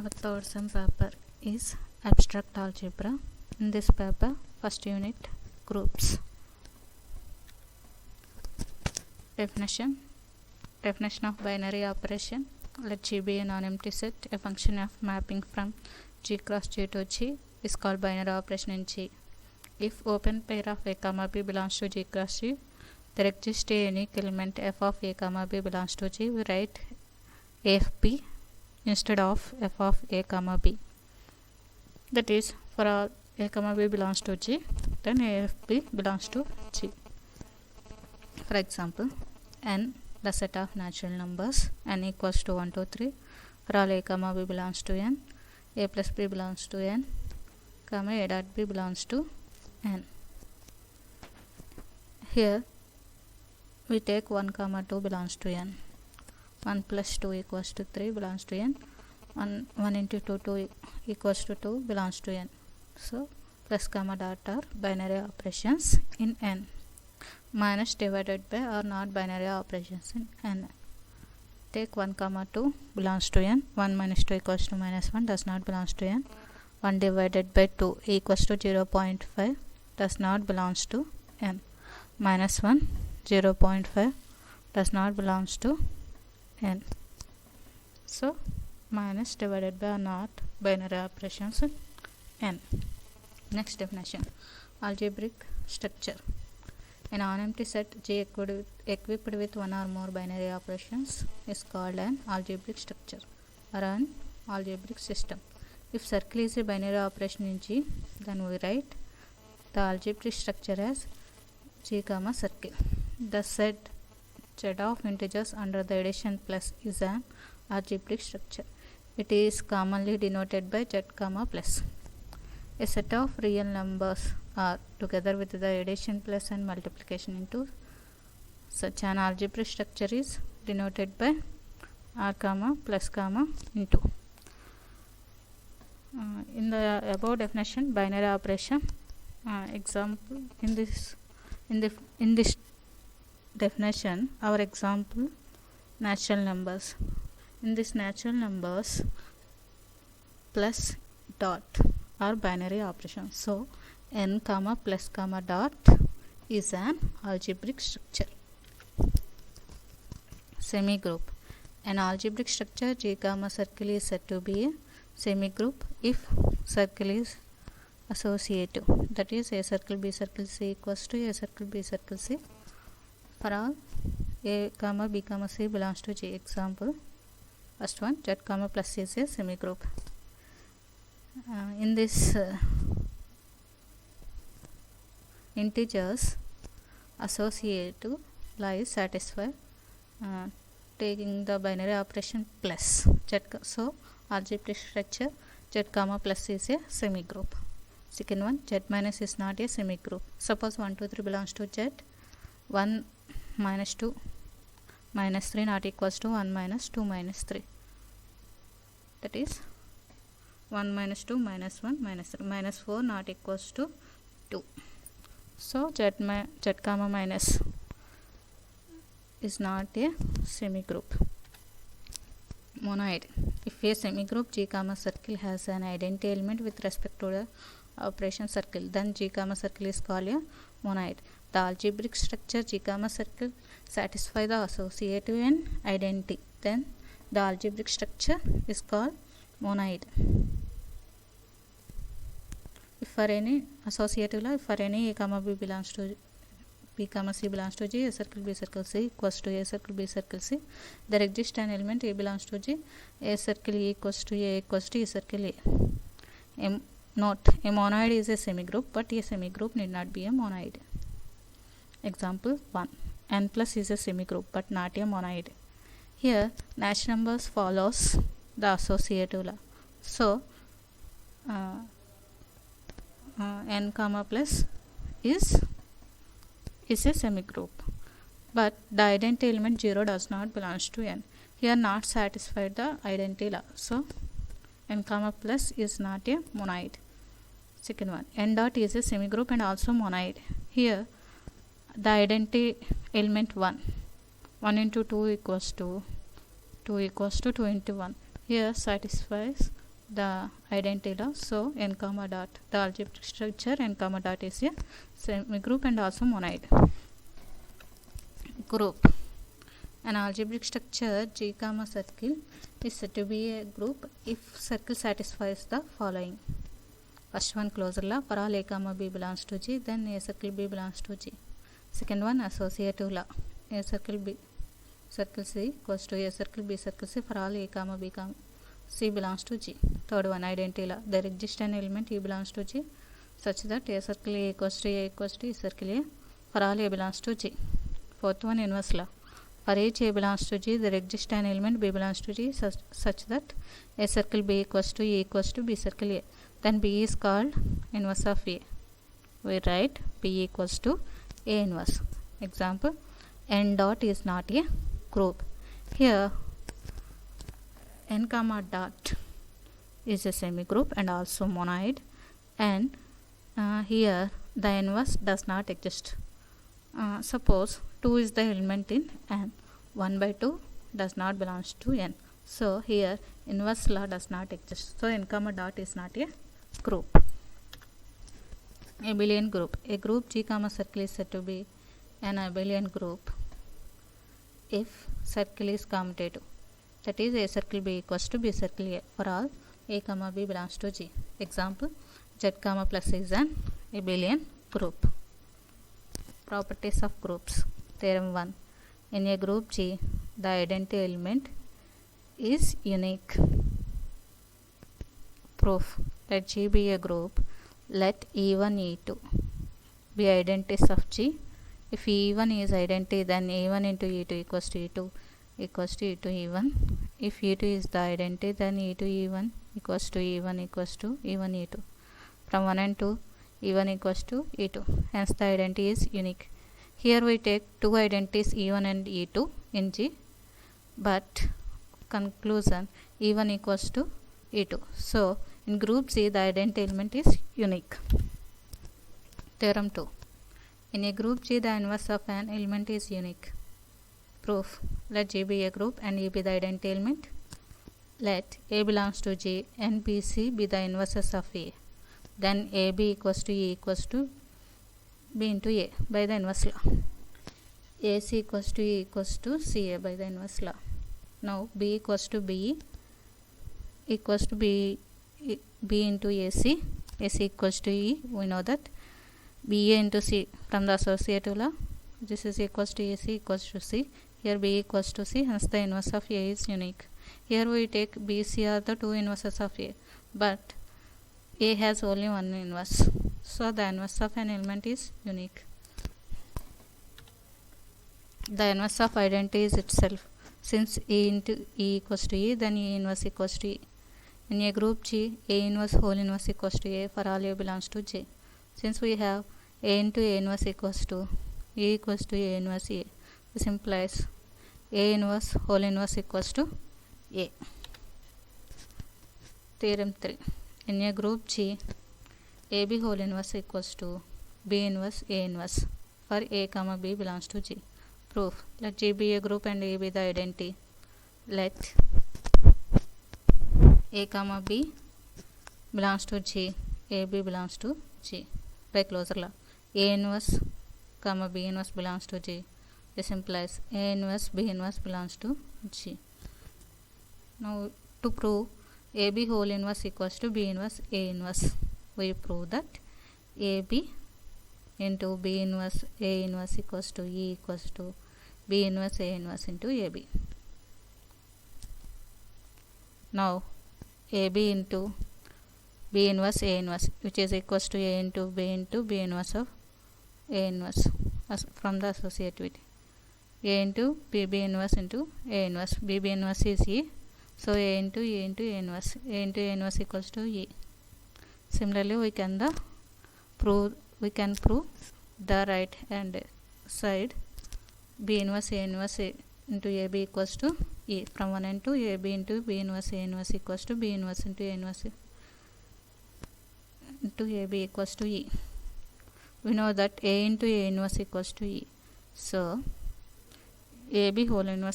Our third sem paper is abstract algebra. In this paper, first unit, groups. Definition of binary operation. Let G be a non-empty set. A function of mapping from G cross G to G is called binary operation in G. If open pair of A comma B belongs to G cross G, there exists a unique element f of A comma B belongs to G. We write AFB instead of f of A comma B. That is, for all A comma B belongs to G, then AFB belongs to G. For example, n, the set of natural numbers, n equals to 1 to 3. For all A comma B belongs to n, A plus B belongs to n, comma A dot B belongs to n. Here, we take 1 comma 2 belongs to n. 1 plus 2 equals to 3 belongs to n. 1 into 2 equals to 2 belongs to n. So, plus comma dot are binary operations in n. Minus divided by are not binary operations in n. Take 1 comma 2 belongs to n. 1 minus 2 equals to minus 1 does not belongs to n. 1 divided by 2 equals to 0.5 does not belongs to n. Minus 1 0.5 does not belongs to n. So, minus divided by are not binary operations in n. Next definition, algebraic structure. A non-empty set G equipped with one or more binary operations is called an algebraic structure or an algebraic system. If circle is a binary operation in G, then we write the algebraic structure as G comma circle. The set Z of integers under the addition plus is an algebraic structure. It is commonly denoted by Z comma plus. A set of real numbers are together with the addition plus and multiplication into such an algebraic structure is denoted by R comma plus comma into. In the above definition, binary operation example in this definition, our example natural numbers. In this natural numbers plus dot are binary operation. So, n comma plus comma dot is an algebraic structure. Semigroup. An algebraic structure G comma circle is said to be a semigroup if circle is associative. That is, A circle B circle C equals to A circle B circle C. For all A comma B comma C belongs to G. Example, first one, Z comma plus is a semigroup. In this integers associative lies satisfied taking the binary operation plus Z. So, algebraic structure Z comma plus is a semigroup. Second one, Z minus is not a semigroup. Suppose 1 2 3 belongs to Z. 1 minus 2 minus 3 not equals to 1 minus 2 minus 3. That is 1 minus 2 minus 1 minus 3 minus 4 not equals to 2. So, Z comma minus is not a semigroup. Monoid. If a semigroup G comma circle has an identity element with respect to the operation circle, then G comma circle is called a monoid. The algebraic structure G comma circle satisfy the associative and identity. Then the algebraic structure is called monoid. If for any associative law, if for any A comma B belongs to B comma C belongs to G, A circle B circle C equals to A circle B circle C, there exists an element A belongs to G, A circle E equals to A equals to E circle A. Note, a monoid is a semigroup, but a semigroup need not be a monoid. Example 1. N plus is a semigroup, but not a monoid. Here, natural numbers follows the associative law. So, n comma plus is a semigroup, but the identity element 0 does not belongs to n. Here, not satisfied the identity law. So, n comma plus is not a monoid. Second one, n dot is a semigroup and also monoid. Here, the identity element 1. 1 into 2 equals to 2 into 1. Here satisfies the identity law. So n comma dot, the algebraic structure n comma dot is a semigroup and also monoid group. An algebraic structure G comma circle is said to be a group if circle satisfies the following. First one, closure law. For all a comma b belongs to G, then a circle b belongs to G. Second one, associative law. A circle b circle C equals to a circle b circle C for all a comma b comma C belongs to G. Third one, identity law. There exists an element E belongs to G such that a circle A equals to A equals to circle A for all A belongs to G. Fourth one, inverse law. For each A belongs to G, there exists an element B belongs to G such that a circle B equals to E equals to B circle A. Then B is called inverse of A. We write B equals to A inverse. Example, n dot is not a group. Here n comma dot is a semigroup and also monoid, and here the inverse does not exist. Suppose 2 is the element in n, 1 by 2 does not belongs to n. So here inverse law does not exist. So n comma dot is not a group. Abelian group. A group G comma circle is said to be an abelian group if circle is commutative. That is, a circle B equals to B circle A for all A comma B belongs to G. Example, Z comma plus is an abelian group. Properties of groups. Theorem 1. In a group G, the identity element is unique. Proof. Let G be a group. Let E1, E2 be identities of G. If E1 is identity, then E1 into E2 equals to E2 equals to E2 E1. If E2 is the identity, then E2 E1 equals to E1 equals to E1 E2. From 1 and 2, E1 equals to E2. Hence the identity is unique. Here we take two identities E1 and E2 in G, but conclusion E1 equals to E2. So in group C, the identity element is unique. Theorem 2. In a group G, the inverse of an element is unique. Proof. Let G be a group and E be the identity element. Let A belongs to G and B, C be the inverses of A. Then AB equals to E equals to B into A by the inverse law. AC equals to E equals to CA by the inverse law. Now B equals to B equals to B into AC. AC equals to E. We know that BA into C from the associative law. This is equals to AC equals to C. Here B equals to C, hence the inverse of A is unique. Here we take B, C are the two inverses of A, but A has only one inverse. So the inverse of an element is unique. The inverse of identity is itself. Since A into E equals to E, then E inverse equals to E. In a group G, A inverse whole inverse equals to A for all A belongs to J. Since we have A into A inverse equals to E equals to A inverse A, this implies A inverse whole inverse equals to A. Theorem 3. In a group G, AB whole inverse equals to B inverse A inverse for A comma B belongs to G. Proof. Let G be a group and A be the identity. Let A comma B belongs to G, AB belongs to G by closure law. A inverse comma B inverse belongs to G. This implies A inverse B inverse belongs to G. Now to prove AB whole inverse equals to B inverse A inverse, we prove that AB into B inverse A inverse equals to E equals to B inverse A inverse into AB. Now AB into B inverse A inverse, which is equals to A into B inverse of A inverse from the associativity. A into B inverse into A inverse. B inverse is E. So A into E into A inverse. A into A inverse equals to E. Similarly, we can prove the right hand side B inverse A inverse into AB equals to E. From 1 and 2, AB into B inverse A inverse equals to B inverse into A inverse into AB equals to E. We know that A into A inverse equals to E. So AB whole inverse